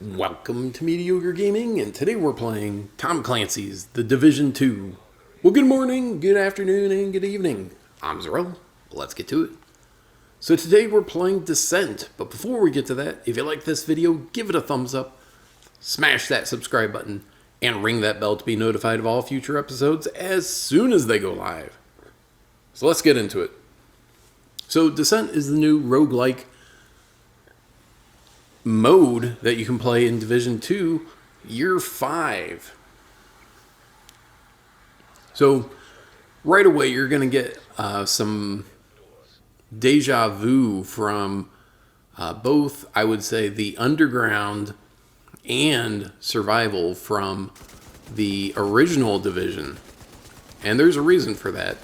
Welcome to Mediocre Gaming, and today we're playing Tom Clancy's The Division 2. Well, good morning, good afternoon, and good evening. I'm Zarel. Let's get to it. So today we're playing Descent, but before we get to that, if you like this video, give it a thumbs up, smash that subscribe button, and ring that bell to be notified of all future episodes as soon as they go live. So let's get into it. So Descent is the new roguelike mode that you can play in Division 2, Year 5. So, right away you're going to get some deja vu from both, I would say, the Underground and Survival from the original Division. And there's a reason for that.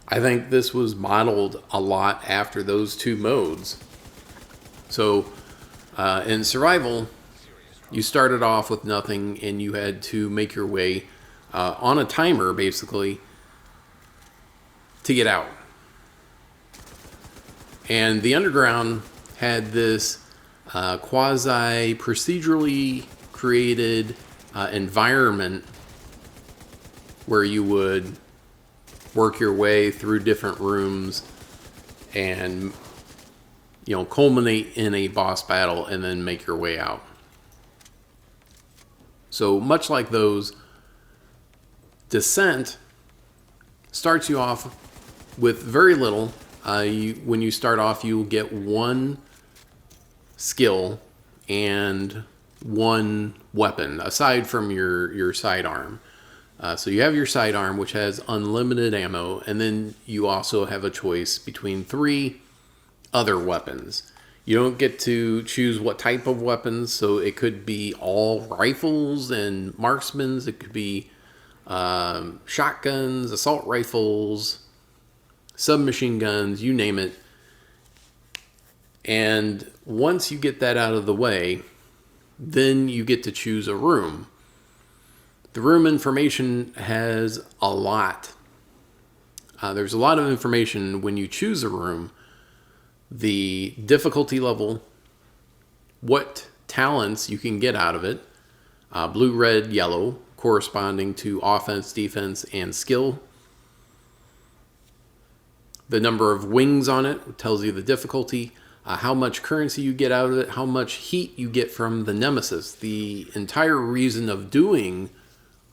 I think this was modeled a lot after those two modes. So, in Survival, you started off with nothing and you had to make your way on a timer, basically, to get out. And the Underground had this quasi-procedurally created environment where you would work your way through different rooms and culminate in a boss battle and then make your way out. So much like those, Descent starts you off with very little. When you start off, you'll get one skill and one weapon, aside from your sidearm. So you have your sidearm, which has unlimited ammo, and then you also have a choice between 3 other weapons. You don't get to choose what type of weapons, so it could be all rifles and marksmans. It could be shotguns, assault rifles, submachine guns, you name it. And once you get that out of the way, then you get to choose a room. The room information has a lot. There's a lot of information when you choose a room. The difficulty level, what talents you can get out of it, blue, red, yellow, corresponding to offense, defense, and skill. The number of wings on it tells you the difficulty, how much currency you get out of it, how much heat you get from the nemesis. The entire reason of doing,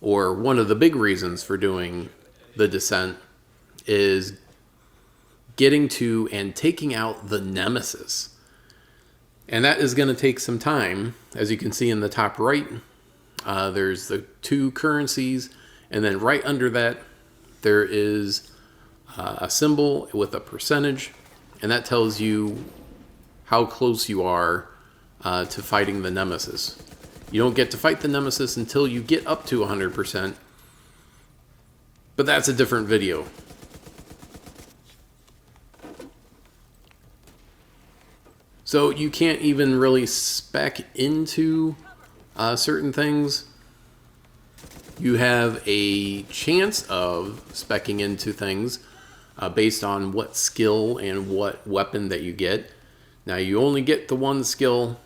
or one of the big reasons for doing the Descent, is getting to and taking out the nemesis. And that is going to take some time. As you can see in the top right, there's the 2 currencies, and then right under that there is a symbol with a percentage, and that tells you how close you are to fighting the nemesis. You don't get to fight the nemesis until you get up to 100%, but that's a different video. So you can't even really spec into certain things. You have a chance of speccing into things based on what skill and what weapon that you get. Now you only get the one skill,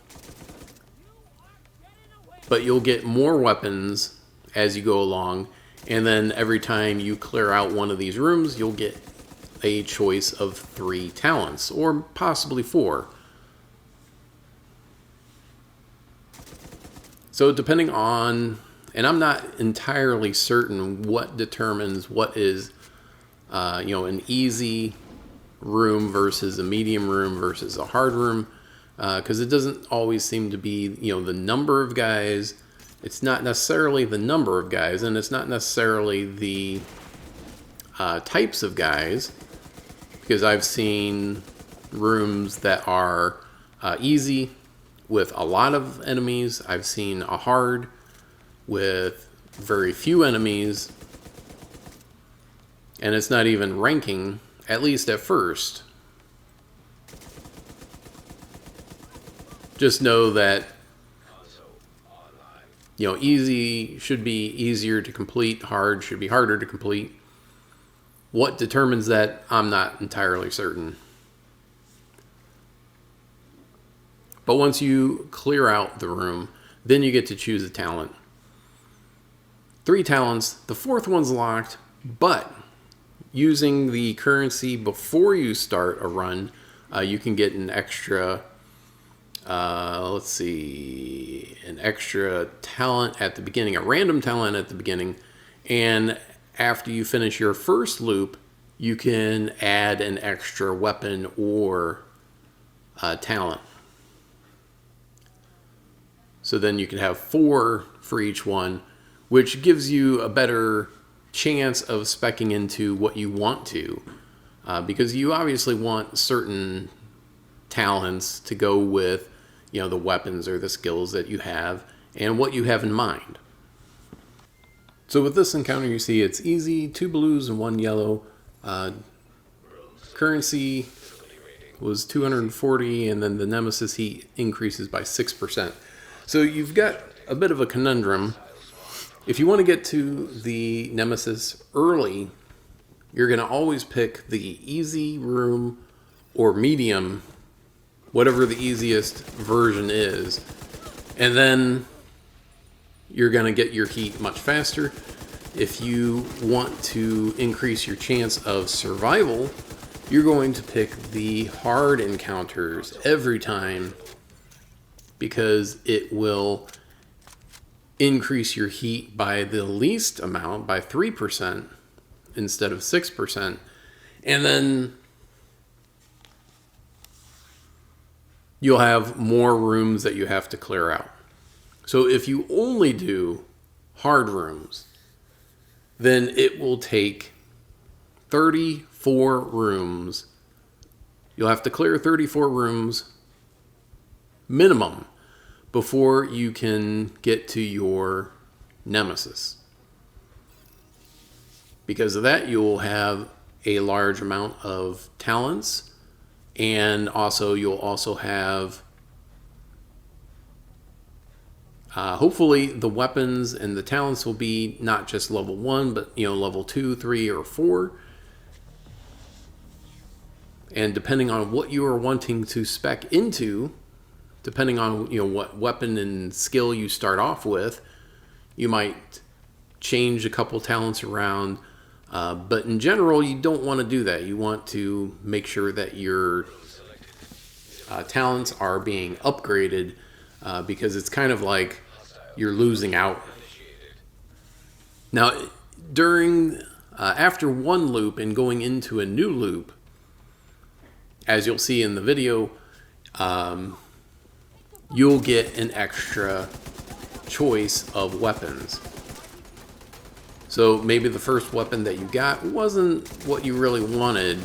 but you'll get more weapons as you go along. And then every time you clear out one of these rooms, you'll get a choice of 3 talents, or possibly 4. So depending on, and I'm not entirely certain what determines what is, an easy room versus a medium room versus a hard room, because it doesn't always seem to be, the number of guys. It's not necessarily the number of guys, and it's not necessarily the types of guys, because I've seen rooms that are easy with a lot of enemies. I've seen a hard with very few enemies, and it's not even ranking, at least at first. Just know that easy should be easier to complete, hard should be harder to complete. What determines that, I'm not entirely certain. But once you clear out the room, then you get to choose a talent. 3 talents. The 4th one's locked, but using the currency before you start a run, you can get an extra, let's see, an extra talent at the beginning, a random talent at the beginning. And after you finish your first loop, you can add an extra weapon or talent. So then you can have 4 for each one, which gives you a better chance of speccing into what you want to, because you obviously want certain talents to go with, the weapons or the skills that you have and what you have in mind. So with this encounter, you see it's easy, 2 blues and 1 yellow. Currency was 240, and then the Nemesis heat increases by 6%. So you've got a bit of a conundrum. If you want to get to the Nemesis early, you're going to always pick the easy room or medium, whatever the easiest version is. And then you're going to get your heat much faster. If you want to increase your chance of survival, you're going to pick the hard encounters every time, because it will increase your heat by the least amount, by 3% instead of 6%. And then you'll have more rooms that you have to clear out. So if you only do hard rooms, then it will take 34 rooms. You'll have to clear 34 rooms minimum before you can get to your Nemesis. Because of that, you'll have a large amount of talents, and also you'll also have hopefully the weapons and the talents will be not just level 1, but level 2, 3, or 4. And depending on what you are wanting to spec into, depending on what weapon and skill you start off with, you might change a couple talents around. But in general, you don't want to do that. You want to make sure that your talents are being upgraded, because it's kind of like you're losing out. Now, after one loop and going into a new loop, as you'll see in the video, you'll get an extra choice of weapons. So maybe the first weapon that you got wasn't what you really wanted.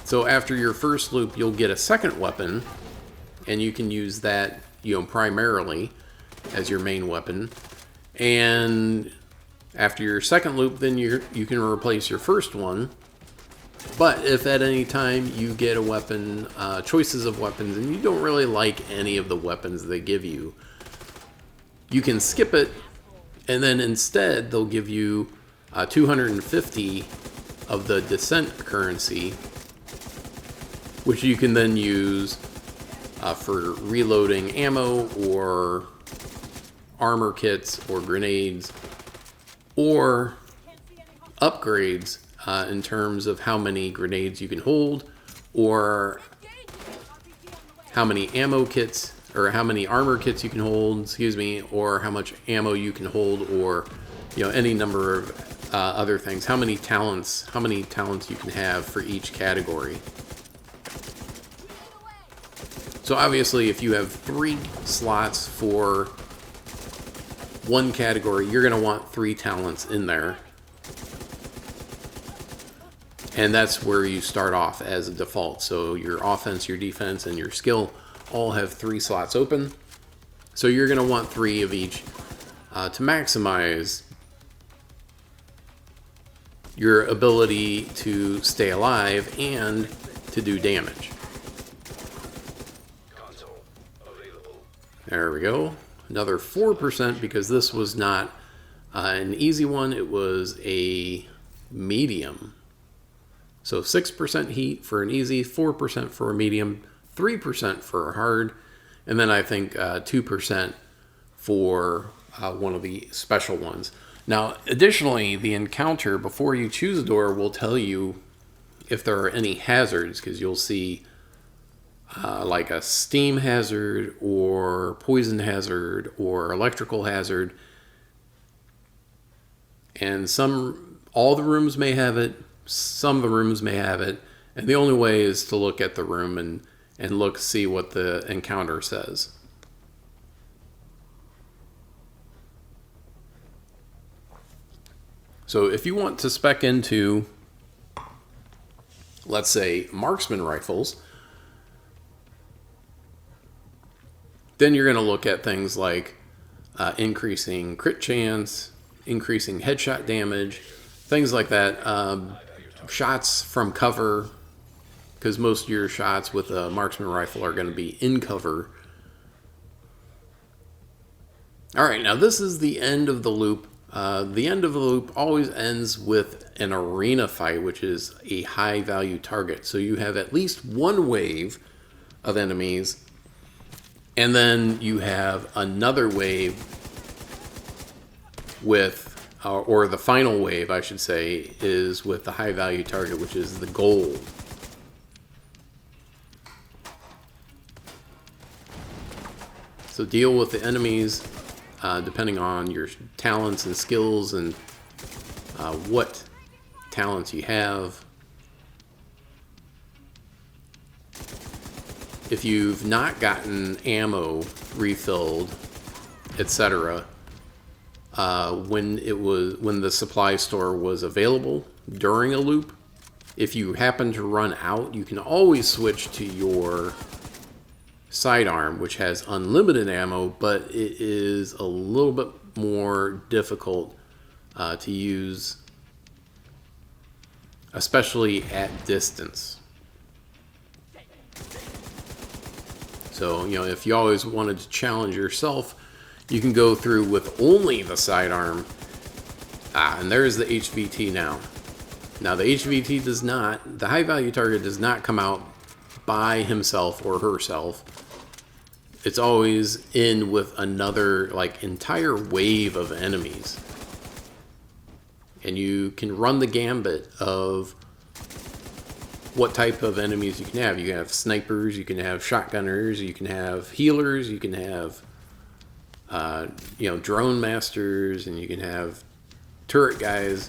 So after your first loop, you'll get a second weapon, and you can use that, primarily as your main weapon. And after your second loop, then you can replace your first one. But if at any time you get a weapon, choices of weapons, and you don't really like any of the weapons they give you, you can skip it, and then instead they'll give you 250 of the descent currency, which you can then use for reloading ammo or armor kits or grenades or upgrades in terms of how many grenades you can hold, or how many ammo kits, or how many armor kits you can hold, or how much ammo you can hold, or any number of other things. How many talents you can have for each category. So obviously, if you have 3 slots for one category, you're going to want 3 talents in there. And that's where you start off as a default. So your offense, your defense, and your skill all have 3 slots open. So you're going to want 3 of each to maximize your ability to stay alive and to do damage. There we go. Another 4%, because this was not an easy one. It was a medium So 6% heat for an easy, 4% for a medium, 3% for a hard, and then I think 2% for one of the special ones. Now, additionally, the encounter before you choose a door will tell you if there are any hazards, because you'll see like a steam hazard or poison hazard or electrical hazard. And all the rooms may have it, some of the rooms may have it, and the only way is to look at the room and see what the encounter says. So if you want to spec into, let's say, marksman rifles, then you're going to look at things like increasing crit chance, increasing headshot damage, things like that. Shots from cover, because most of your shots with a marksman rifle are going to be in cover. All right, now this is the end of the loop. The end of the loop always ends with an arena fight, which is a high value target. So you have at least one wave of enemies, and then you have another wave with, or the final wave, I should say, is with the high value target, which is the gold. So deal with the enemies depending on your talents and skills and what talents you have. If you've not gotten ammo refilled, etc., when the supply store was available during a loop, if you happen to run out, you can always switch to your sidearm, which has unlimited ammo, but it is a little bit more difficult to use, especially at distance. So, if you always wanted to challenge yourself, you can go through with only the sidearm. And there's the HVT now. Now the HVT the high value target does not come out by himself or herself. It's always in with another, entire wave of enemies. And you can run the gambit of what type of enemies you can have. You can have snipers, you can have shotgunners, you can have healers, you can have drone masters, and you can have turret guys.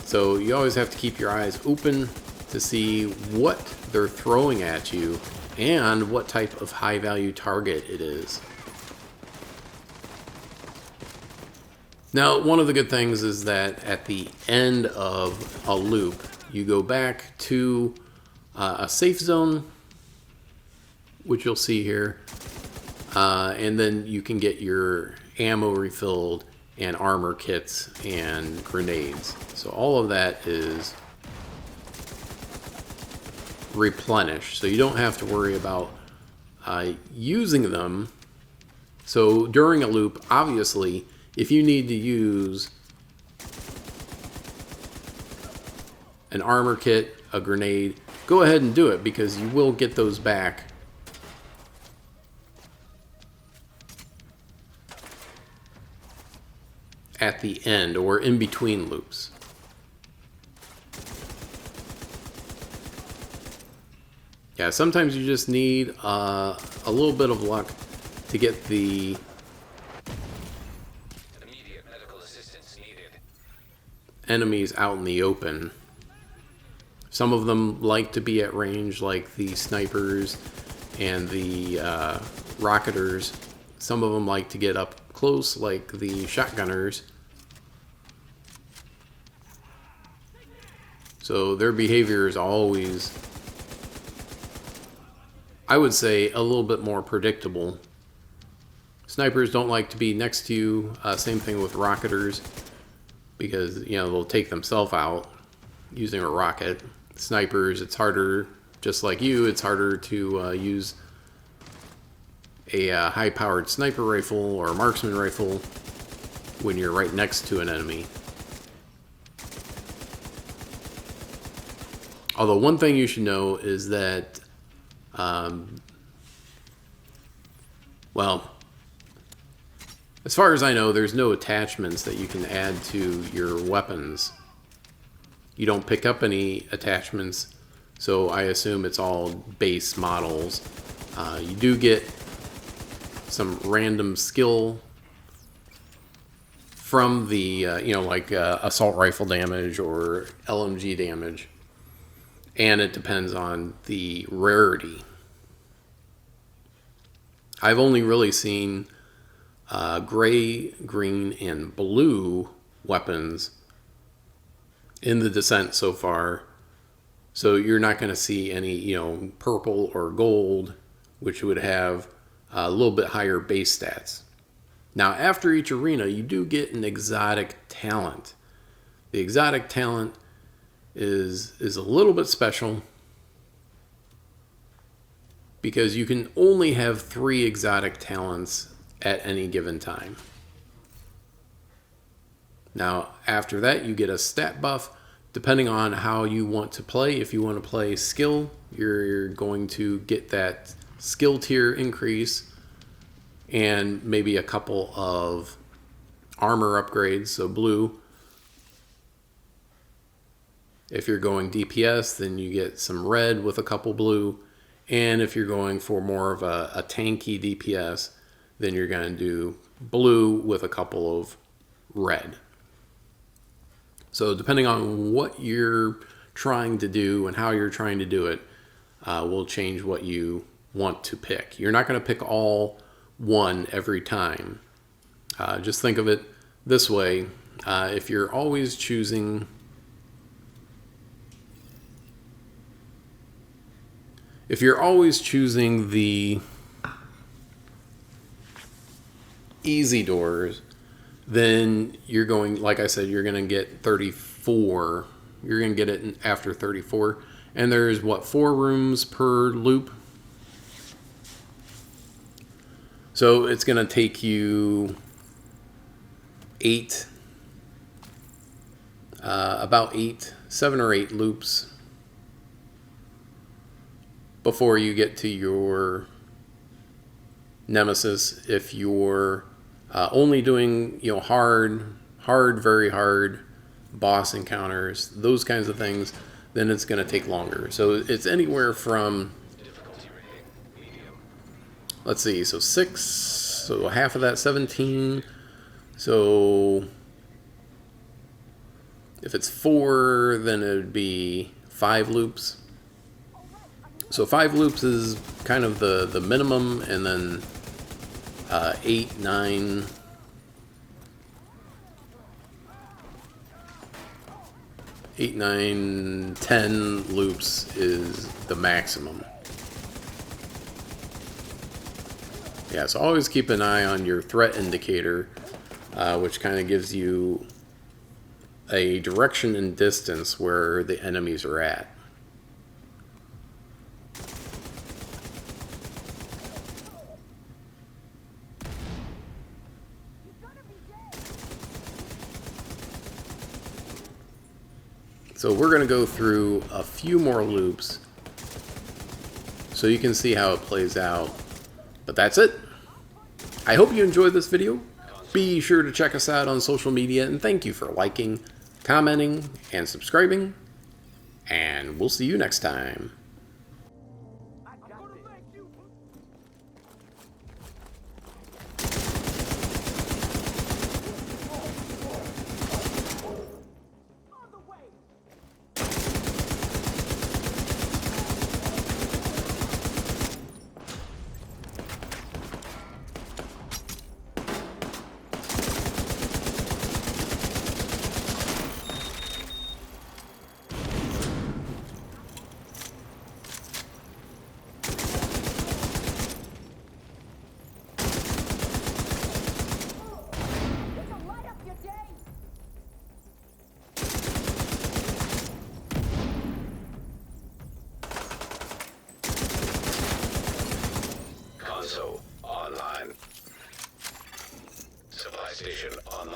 So you always have to keep your eyes open to see what they're throwing at you and what type of high value target it is. Now, one of the good things is that at the end of a loop, you go back to a safe zone, which you'll see here, and then you can get your ammo refilled and armor kits and grenades. So all of that is replenished, so you don't have to worry about using them. So during a loop, obviously, if you need to use an armor kit, a grenade, go ahead and do it, because you will get those back at the end or in between loops. Yeah, sometimes you just need a little bit of luck to get the immediate medical assistance needed enemies out in the open. Some of them like to be at range, like the snipers and the rocketers. Some of them like to get up close, like the shotgunners. So their behavior is always, I would say, a little bit more predictable. Snipers don't like to be next to you. Same thing with rocketers, because they'll take themselves out using a rocket. Snipers, it's harder, just like you, it's harder to use a high-powered sniper rifle or a marksman rifle when you're right next to an enemy. Although one thing you should know is that, well, as far as I know, there's no attachments that you can add to your weapons. You don't pick up any attachments, so I assume it's all base models. You do get some random skill from the, like assault rifle damage or LMG damage. And it depends on the rarity. I've only really seen gray, green, and blue weapons in the Descent so far. So you're not going to see any, purple or gold, which would have a little bit higher base stats. Now, after each arena, you do get an exotic talent. The exotic talent is a little bit special because you can only have 3 exotic talents at any given time. Now, after that, you get a stat buff depending on how you want to play. If you want to play skill, you're going to get that skill tier increase and maybe a couple of armor upgrades, so blue. If you're going DPS, then you get some red with a couple blue. And if you're going for more of a tanky DPS, then you're going to do blue with a couple of red. So depending on what you're trying to do and how you're trying to do it, will change what you want to pick. You're not going to pick all one every time. Just think of it this way. If you're always choosing the easy doors, then you're going, like I said, you're going to get 34. You're going to get it after 34. And there's, 4 rooms per loop? So it's going to take you 7 or 8 loops before you get to your nemesis. If you're only doing very hard boss encounters, those kinds of things, then it's going to take longer. So it's anywhere from, let's see, so 6, so half of that 17. So if it's 4, then it would be 5 loops. So 5 loops is kind of the minimum, and then 8, 9, 10 loops is the maximum. Yeah, so always keep an eye on your threat indicator, which kind of gives you a direction and distance where the enemies are at. So we're going to go through a few more loops so you can see how it plays out. But that's it. I hope you enjoyed this video. Be sure to check us out on social media, and thank you for liking, commenting, and subscribing. And we'll see you next time. Online. Supply station online.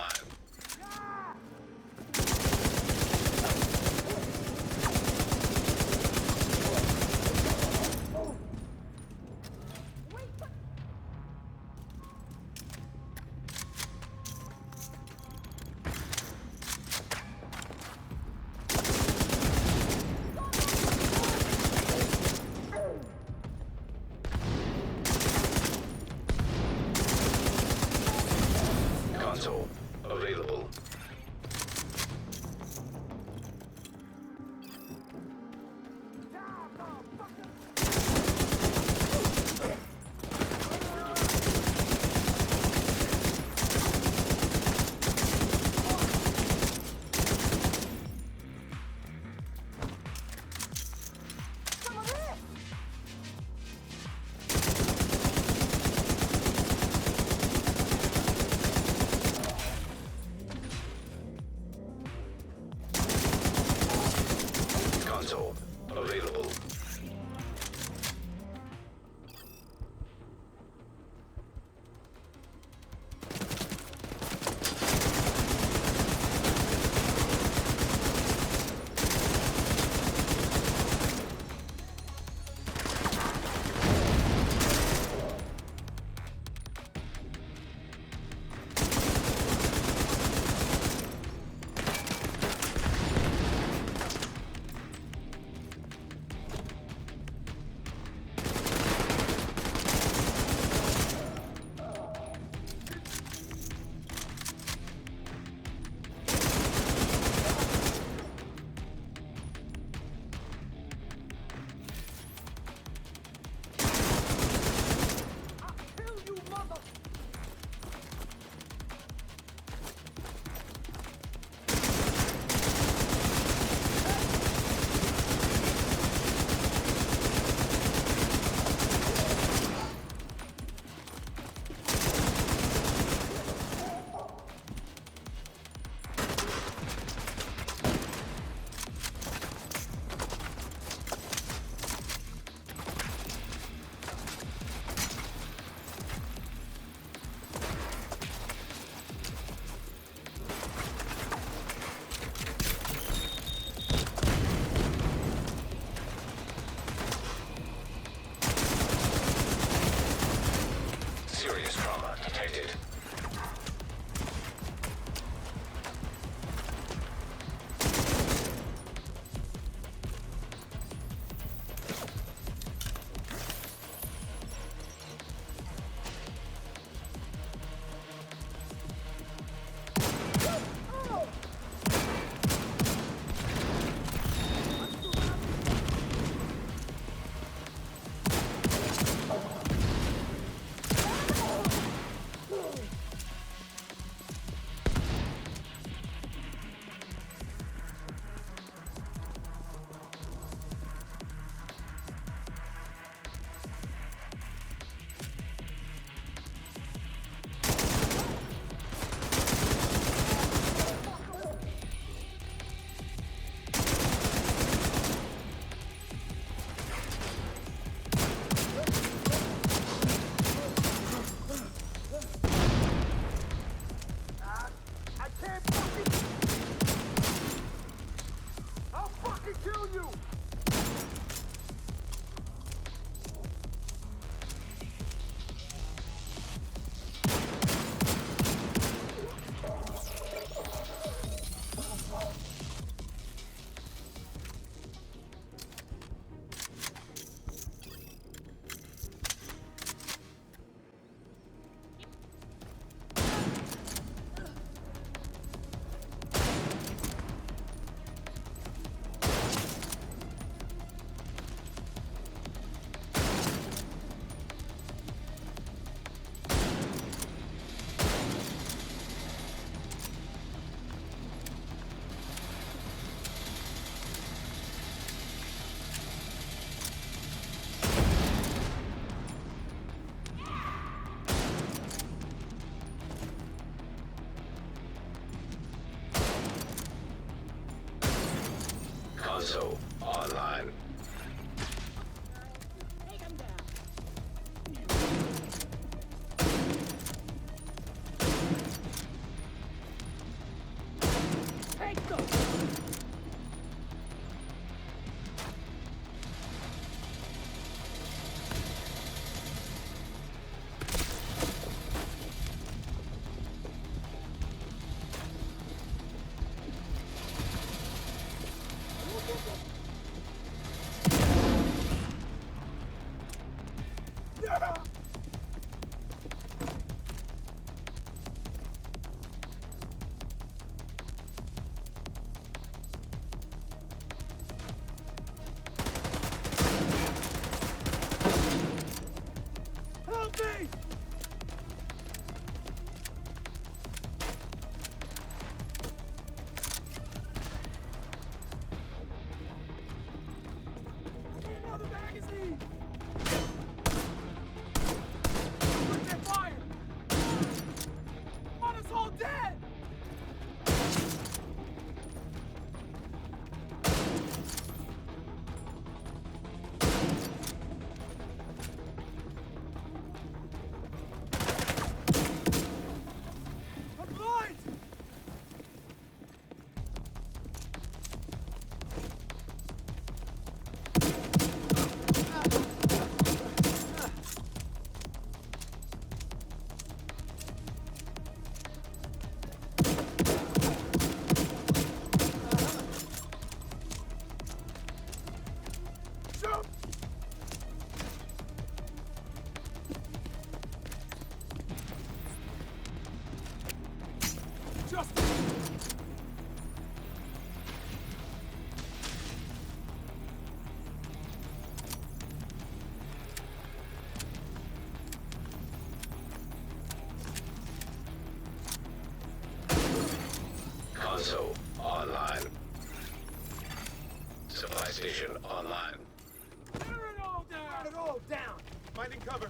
Finding cover.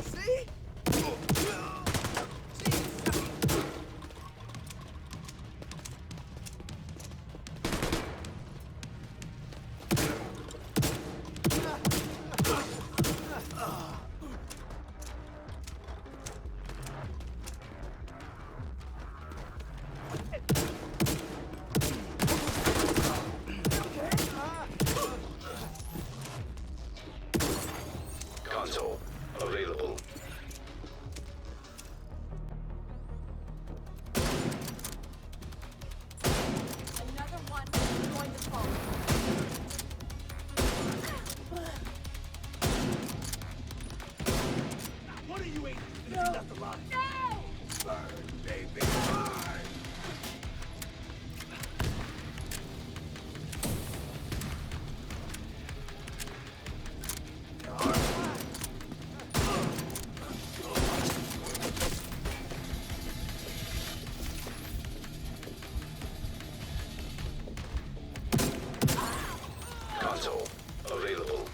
See? Console available. Another one is going to fall. What are you aiming? This is not the line. No! Burn, baby, burn! Console available.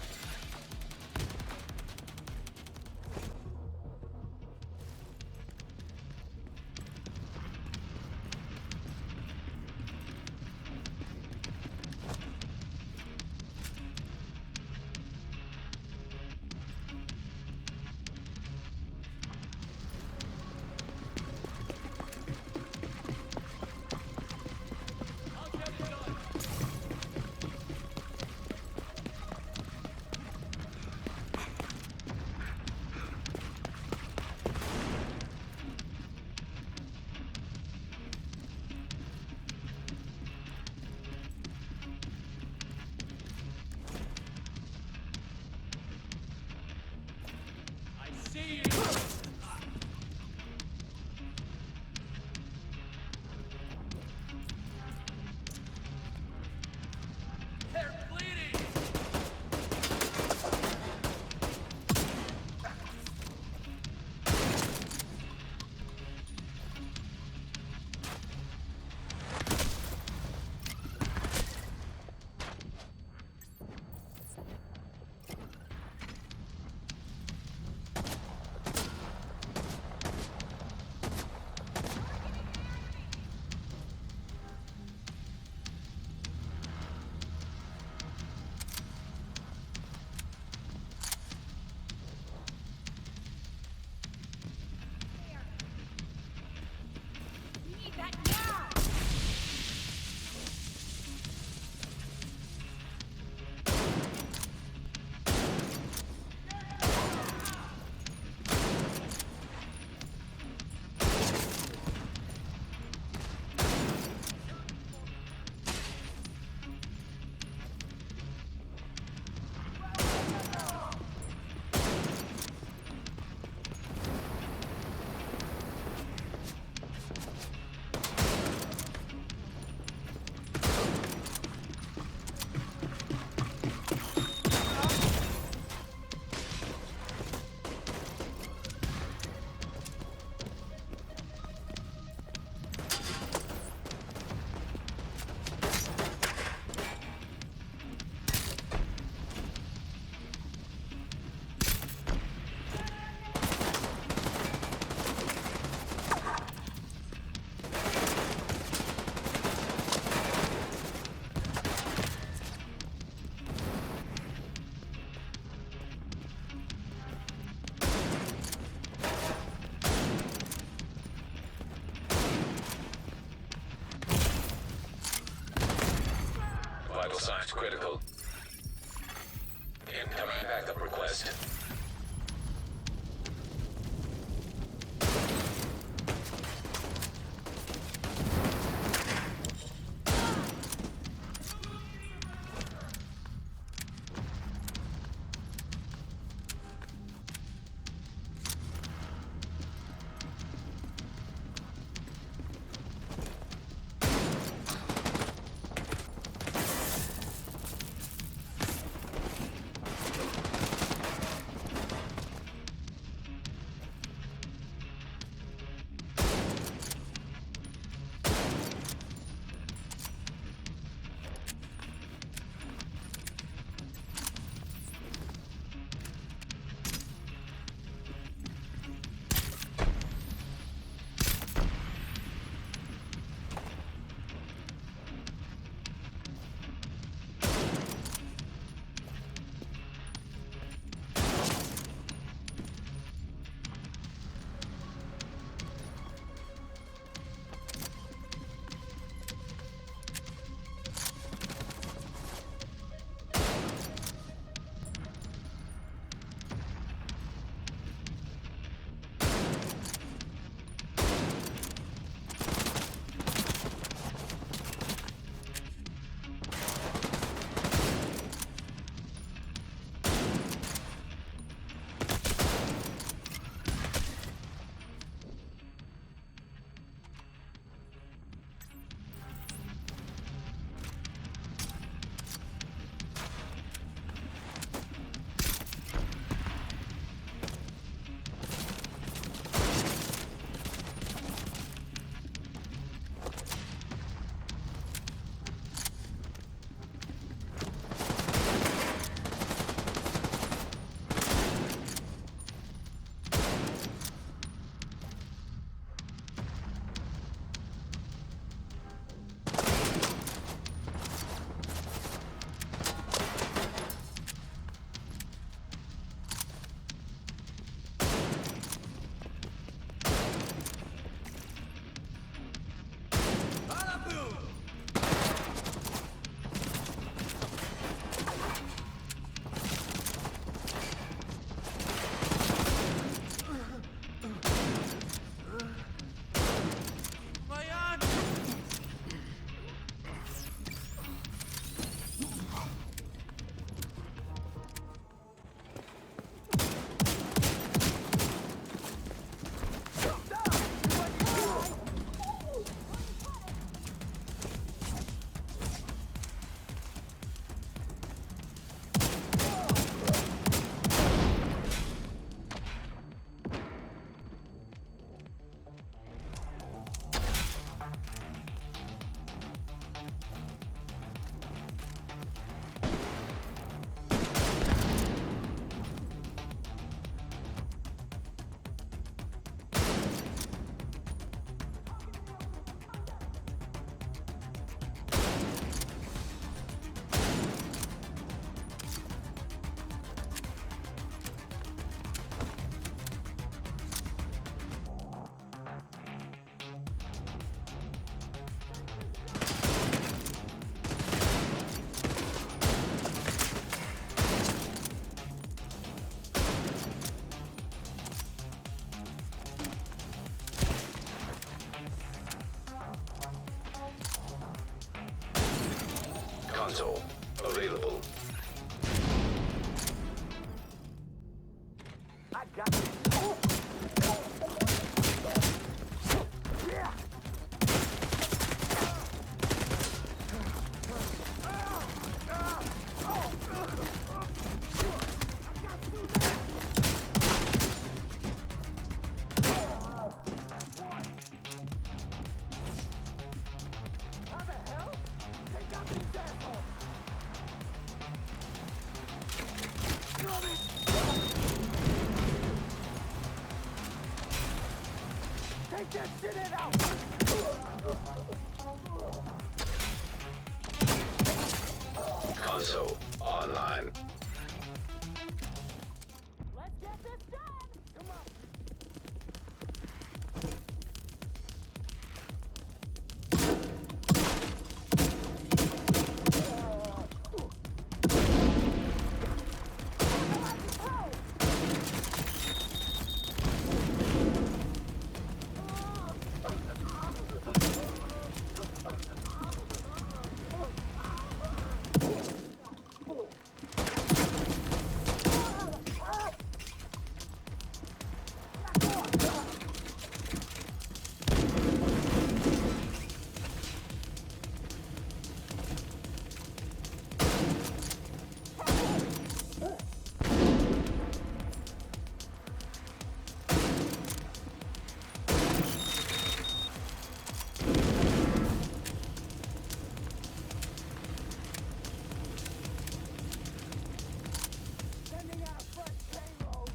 I see you! They're bleeding! We need that now! Vital signs critical. Incoming backup request. Console available. I got this. Yeah. How the hell? Take out these assholes. Take that shit in out! Console online. Let's get this done! Come on! Sending out fresh payload!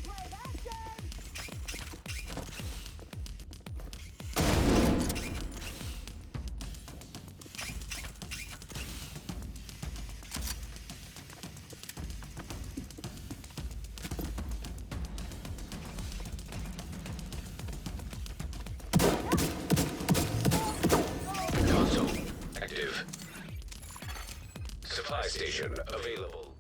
Play that game! Console active. Supply station available.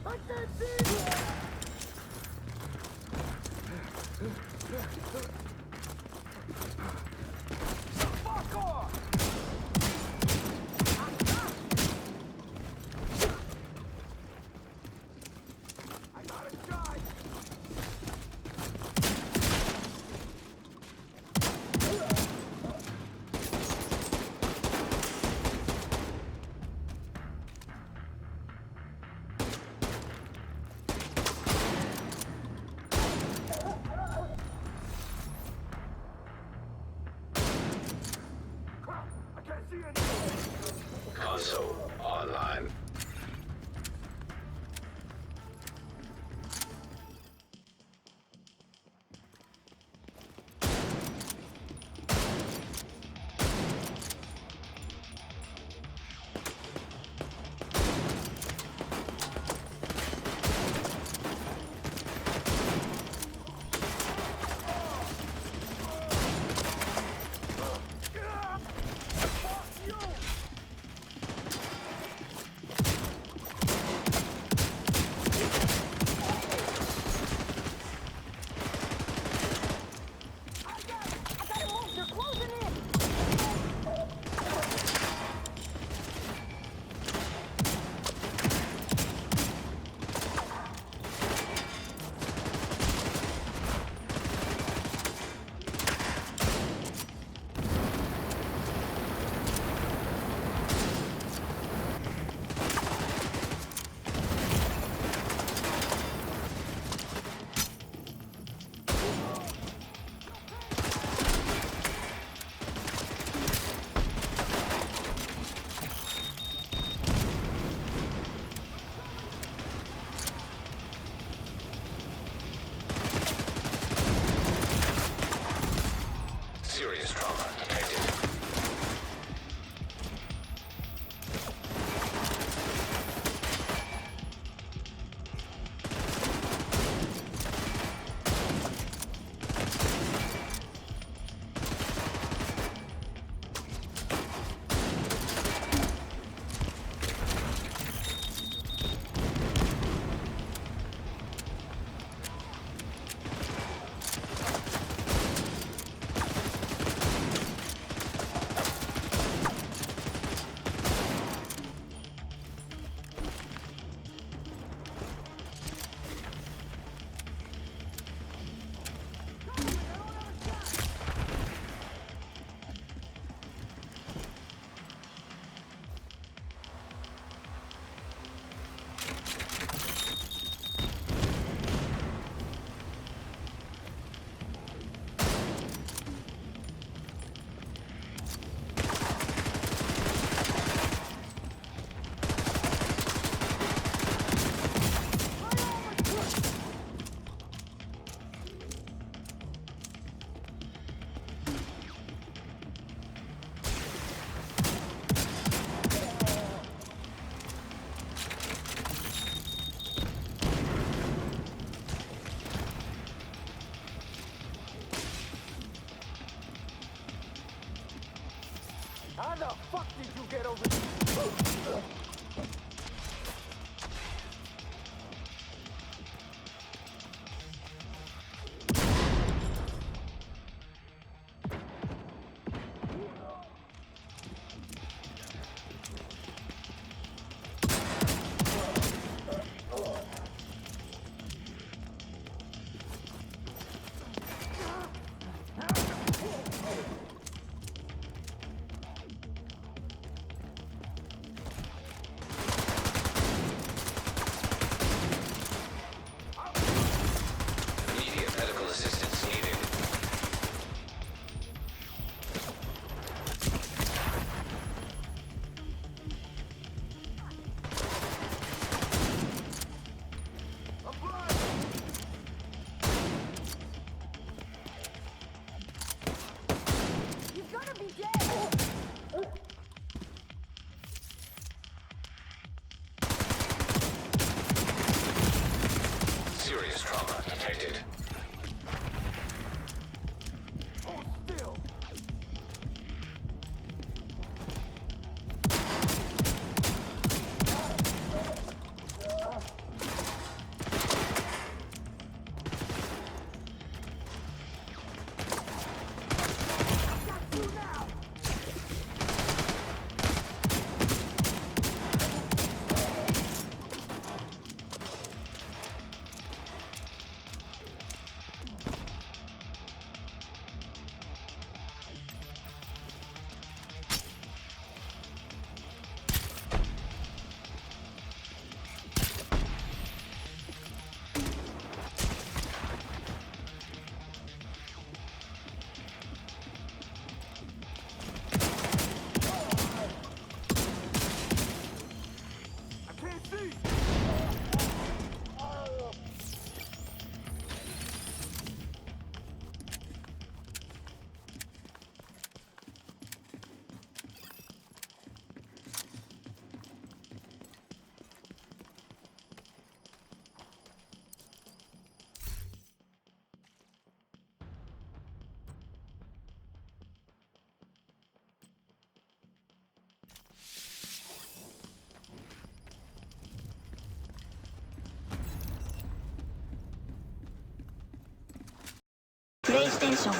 I can't see! Fuck off! I got a shot! fuck did you get over here? Immediate medical assistance needed. I'm blind! He's gonna be dead! Serious trauma detected. Hold still! Got you now! I can't see! PlayStation